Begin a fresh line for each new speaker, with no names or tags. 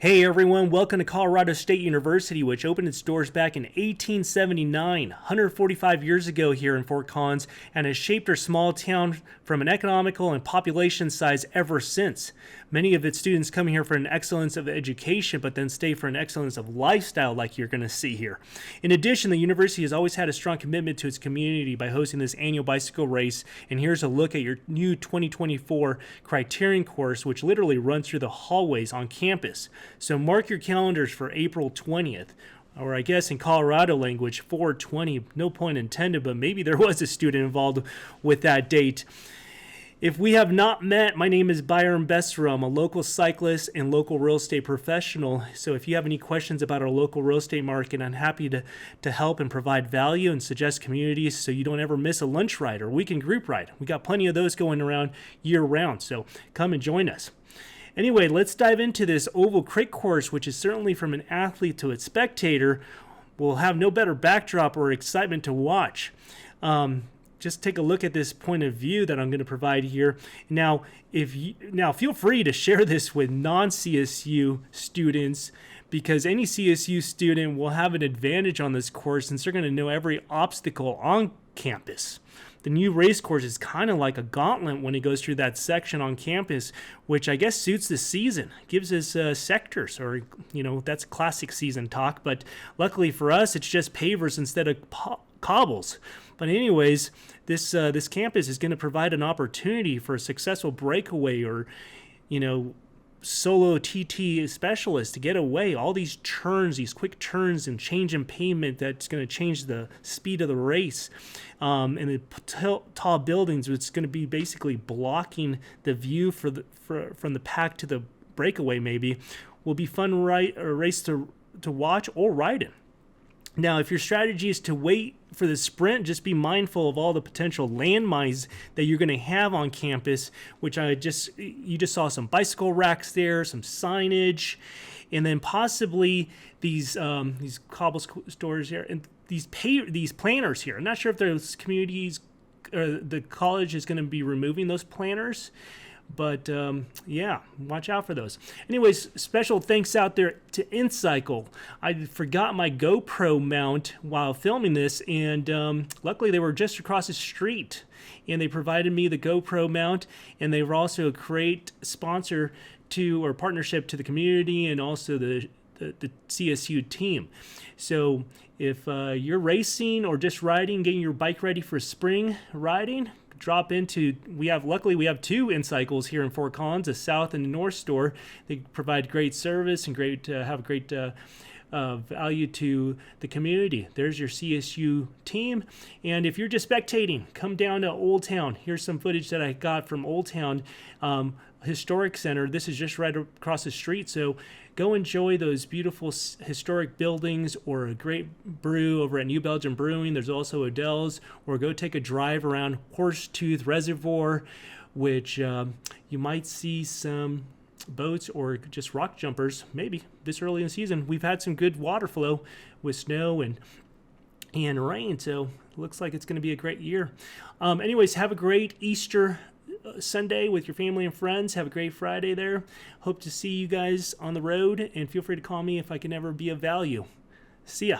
Hey everyone, welcome to Colorado State University, which opened its doors back in 1879, 145 years ago here in Fort Collins, and has shaped our small town from an economical and population size ever since. Many of its students come here for an excellence of education, but then stay for an excellence of lifestyle like you're going to see here. In addition, the university has always had a strong commitment to its community by hosting this annual bicycle race, and here's a look at your new 2024 Criterium course, which literally runs through the hallways on campus. So mark your calendars for April 20th, or I guess in Colorado language, 4/20, no point intended, but maybe there was a student involved with that date. If we have not met, my name is Byron Besser. I'm a local cyclist and local real estate professional. So if you have any questions about our local real estate market, I'm happy to help and provide value and suggest communities so you don't ever miss a lunch ride or weekend group ride. We got plenty of those going around year round, so come and join us. Anyway, let's dive into this oval crit course, which is certainly from an athlete to a spectator, will have no better backdrop or excitement to watch. Just take a look at this point of view that I'm going to provide here. Now, feel free to share this with non-CSU students, because any CSU student will have an advantage on this course since they're going to know every obstacle on campus. The new race course is kind of like a gauntlet when it goes through that section on campus, which I guess suits the season. Gives us sectors, or, that's classic season talk. But luckily for us, it's just pavers instead of cobbles. But anyways, this campus is going to provide an opportunity for a successful breakaway or, solo TT specialist to get away. All these turns, these quick turns and change in pavement that's going to change the speed of the race. And the tall buildings, it's going to be basically blocking the view from the pack to the breakaway maybe, will be fun race to watch or ride in. Now, if your strategy is to wait for the sprint, just be mindful of all the potential landmines that you're going to have on campus, which you just saw some bicycle racks there, some signage, and then possibly these cobble stores here and these planters here. I'm not sure if those communities or the college is going to be removing those planters. But watch out for those. Anyways, special thanks out there to Incycle. I forgot my GoPro mount while filming this, and luckily they were just across the street, and they provided me the GoPro mount, and they were also a great sponsor or partnership to the community and also the CSU team. So if you're racing or just riding, getting your bike ready for spring riding, drop into, we have two Incycles here in Fort Collins, a south and a north store. They provide great service and have great value to the community. There's your CSU team. And if you're just spectating, come down to Old Town. Here's some footage that I got from Old Town Historic Center. This is just right across the street, so go enjoy those beautiful historic buildings, or a great brew over at New Belgium Brewing. There's also Odell's, or go take a drive around Horsetooth Reservoir, which you might see some boats or just rock jumpers maybe this early in the season. We've had some good water flow with snow and rain, so it looks like it's going to be a great year. Anyways, have a great Easter Sunday with your family and friends. Have a great Friday there. Hope to see you guys on the road, and feel free to call me if I can ever be of value. See ya.